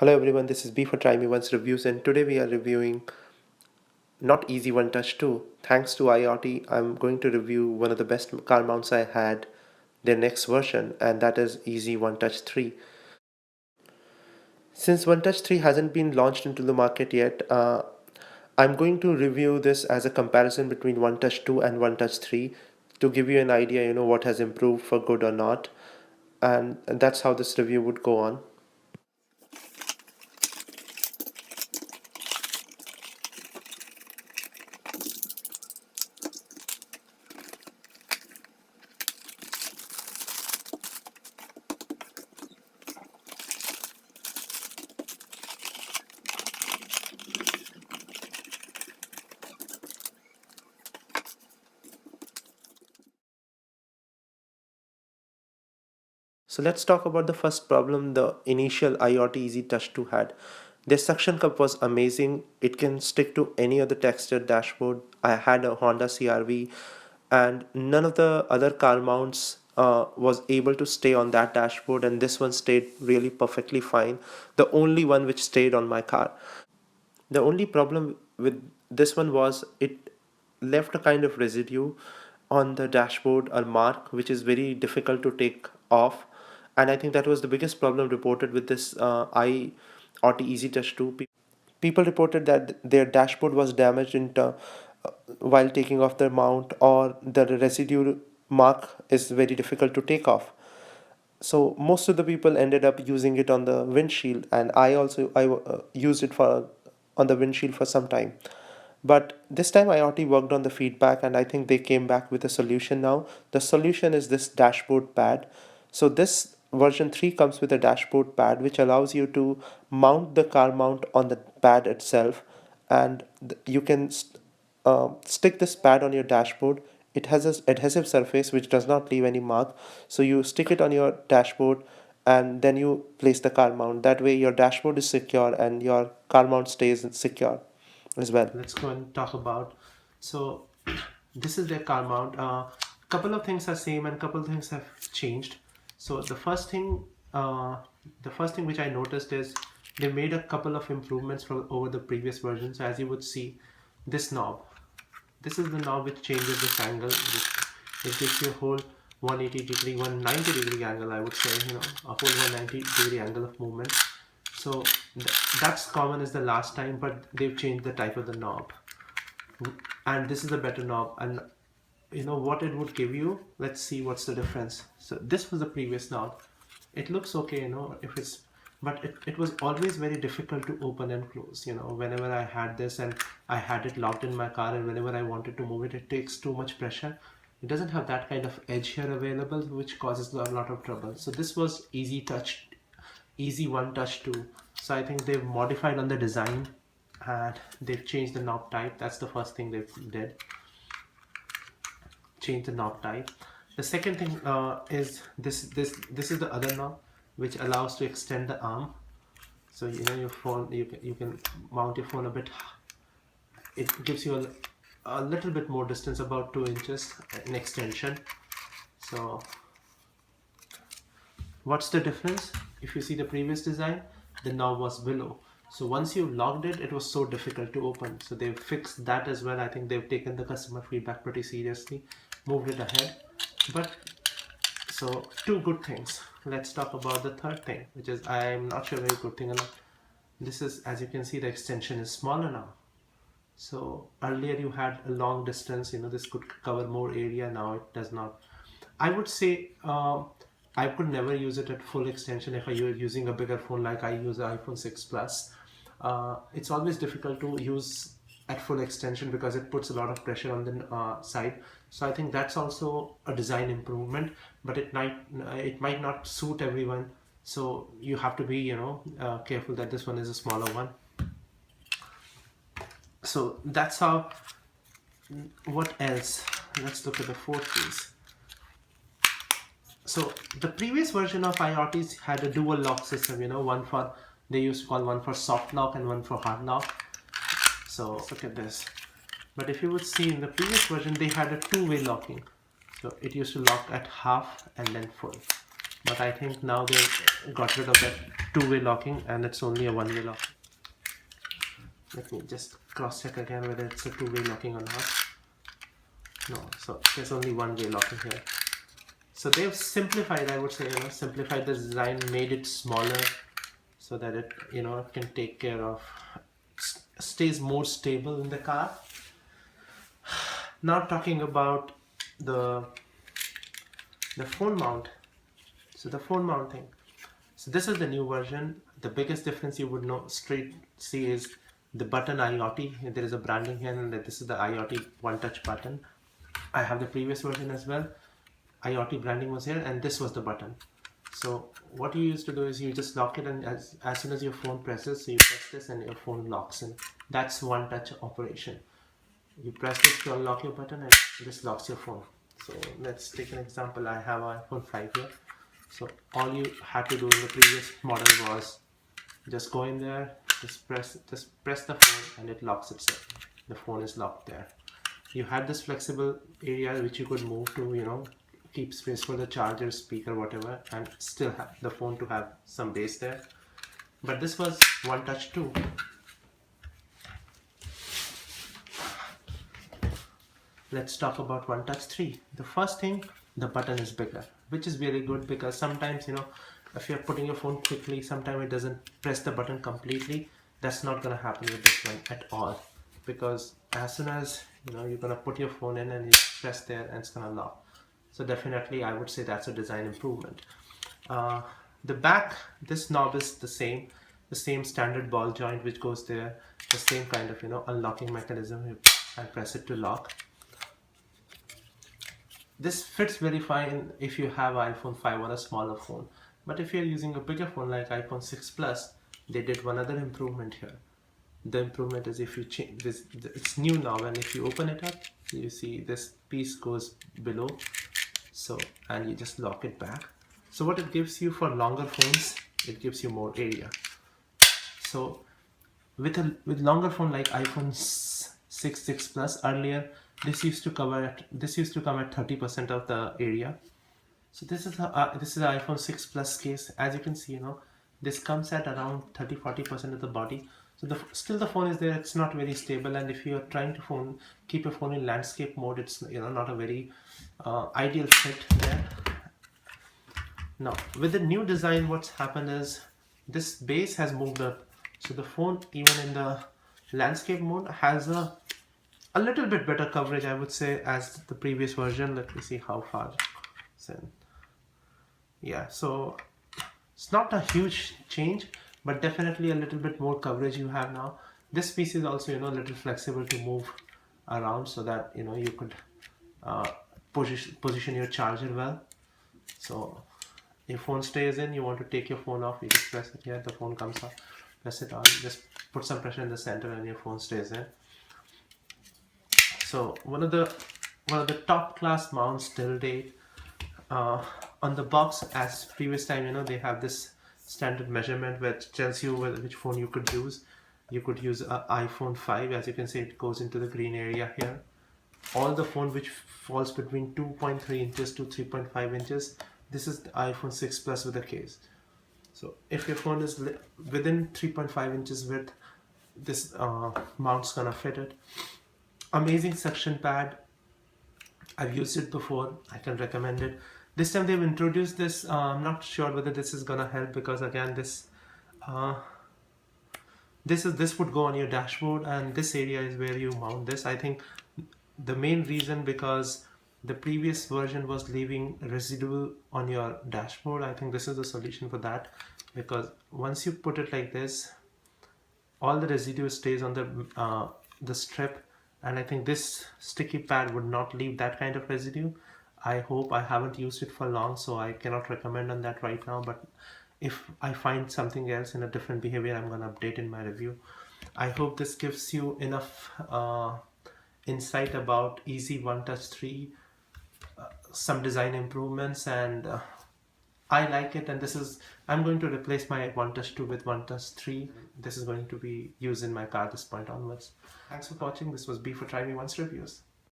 Hello everyone, this is B for trymeoncereviews, and today we are reviewing not easy one touch 2. Thanks to iOttie, I'm going to review one of the best car mounts I had, their next version, and that is easy one touch 3. Since one touch 3 hasn't been launched into the market yet, I'm going to review this as a comparison between one touch 2 and one touch 3 to give you an idea, what has improved for good or not, and that's how this review would go on. So let's talk about the first problem the initial iOttie Easy Touch 2 had. Their suction cup was amazing. It can stick to any other textured dashboard. I had a Honda CRV and none of the other car mounts was able to stay on that dashboard, and this one stayed really perfectly fine. The only one which stayed on my car. The only problem with this one was it left a kind of residue on the dashboard or mark which is very difficult to take off, and I think that was the biggest problem reported with this iOttie Easy Touch 2. People reported that their dashboard was damaged while taking off the mount, or the residue mark is very difficult to take off. So most of the people ended up using it on the windshield, and I used it for on the windshield for some time. But this time iOttie worked on the feedback, and I think they came back with a solution now. The solution is this dashboard pad. So this version 3 comes with a dashboard pad which allows you to mount the car mount on the pad itself, and you can stick this pad on your dashboard. It has an adhesive surface which does not leave any mark. So you stick it on your dashboard and then you place the car mount. That way your dashboard is secure and your car mount stays secure as well. Let's go and talk about. So this is their car mount. Couple of things are same and couple of things have changed. So the first thing which I noticed is they made a couple of improvements from over the previous version. So as you would see, this knob. This is the knob which changes this angle. It gives you a whole 180 degree, 190 degree angle, I would say, a whole 190 degree angle of movement. So that's common as the last time, but they've changed the type of the knob. And this is a better knob, and what it would give you. Let's see what's the difference. So this was the previous knob. It looks okay, if it's, but it was always very difficult to open and close. Whenever I had this and I had it locked in my car, and whenever I wanted to move it, it takes too much pressure. It doesn't have that kind of edge here available, which causes a lot of trouble. So this was easy one touch 2. So I think they've modified on the design and they've changed the knob type. That's the first thing they did, change the knob type. The second thing is this is the other knob which allows to extend the arm. So your phone, you can mount your phone a bit. It gives you a little bit more distance, about 2 inches in extension. So what's the difference? If you see the previous design, the knob was below. So once you locked it, it was so difficult to open. So they've fixed that as well. I think they've taken the customer feedback pretty seriously, moved it ahead. But so 2 good things. Let's talk about the third thing, which is, I'm not sure very good thing or not. This is, as you can see, the extension is smaller now. So earlier you had a long distance, this could cover more area. Now it does not. I would say I could never use it at full extension if I were using a bigger phone like I use the iPhone 6 Plus. It's always difficult to use at full extension because it puts a lot of pressure on the side. So I think that's also a design improvement, but it might not suit everyone. So you have to be careful that this one is a smaller one. So that's how. What else? Let's look at the fourth piece. So the previous version of iOttie had a dual lock system, one for, they used to call one for soft lock and one for hard lock. So look at this. But if you would see in the previous version, they had a two-way locking. So it used to lock at half and then full. but I think now they got rid of that two-way locking and it's only a one-way lock. Let me just cross-check again whether it's a two-way locking or not. No, so there's only one-way locking here. So they've simplified, I would say, simplified the design, made it smaller so that it, can take care of, stays more stable in the car. Now talking about the phone mount. So the phone mount thing. So this is the new version. The biggest difference you would straight see is the button Iottie. There is a branding here, and this is the Iot One Touch Button. I have the previous version as well. Iottie branding was here, and this was the button. So what you used to do is you just lock it, and as soon as your phone presses, so you press this and your phone locks in. That's one touch operation. You press this to unlock your button and this locks your phone. So let's take an example. I have an iPhone 5 here. So all you had to do in the previous model was just go in there, just press the phone and it locks itself. The phone is locked there. You had this flexible area which you could move to, keep space for the charger, speaker, whatever, and still have the phone to have some base there. But this was One Touch 2. Let's talk about One Touch 3. The first thing, the button is bigger, which is really good because sometimes, if you're putting your phone quickly, sometimes it doesn't press the button completely. That's not going to happen with this one at all, because as soon as, you're going to put your phone in and you press there and it's going to lock. So definitely I would say that's a design improvement. The back, this knob is the same standard ball joint which goes there, the same kind of, unlocking mechanism. I press it to lock. This fits very fine if you have iPhone 5 or a smaller phone. But if you're using a bigger phone like iPhone 6 Plus, they did one other improvement here. The improvement is if you change this, it's new now, and if you open it up, you see this piece goes below. So, and you just lock it back. So what it gives you for longer phones, it gives you more area. So with longer phone like iPhone 6 Plus earlier, this used to come at 30% of the area. So this is the iPhone 6 Plus case. As you can see, this comes at around 30-40% of the body. So still the phone is there. It's not very stable, and if you are trying to keep your phone in landscape mode, it's not a very ideal fit there. Now with the new design, what's happened is this base has moved up. So the phone, even in the landscape mode, has a little bit better coverage, I would say, as the previous version. Let me see how far it's in. Yeah, so it's not a huge change, but definitely a little bit more coverage you have now. This piece is also, a little flexible to move around so that, you could position your charger well. So your phone stays in, you want to take your phone off, you just press it here, the phone comes off, press it on, just put some pressure in the center and your phone stays in. So one of the top class mounts till date. On the box, as previous time, they have this standard measurement which tells you which phone you could use. You could use an iPhone 5. As you can see, it goes into the green area here. All the phone which falls between 2.3 inches to 3.5 inches, this is the iPhone 6 Plus with a case. So if your phone is within 3.5 inches width, this mount's gonna fit it. Amazing suction pad. I've used it before. I can recommend it. This time they've introduced this. I'm not sure whether this is gonna help, because again, this would go on your dashboard, and this area is where you mount this. I think the main reason, because the previous version was leaving residue on your dashboard. I think this is the solution for that, because once you put it like this, all the residue stays on the strip, and I think this sticky pad would not leave that kind of residue. I hope. I haven't used it for long, so I cannot recommend on that right now, but if I find something else in a different behavior, I'm going to update in my review. I hope this gives you enough insight about Easy One Touch 3, some design improvements, and I like it. And I'm going to replace my One Touch 2 with One Touch 3. This is going to be used in my car this point onwards. Thanks for watching. This was B for Trymeoncereviews.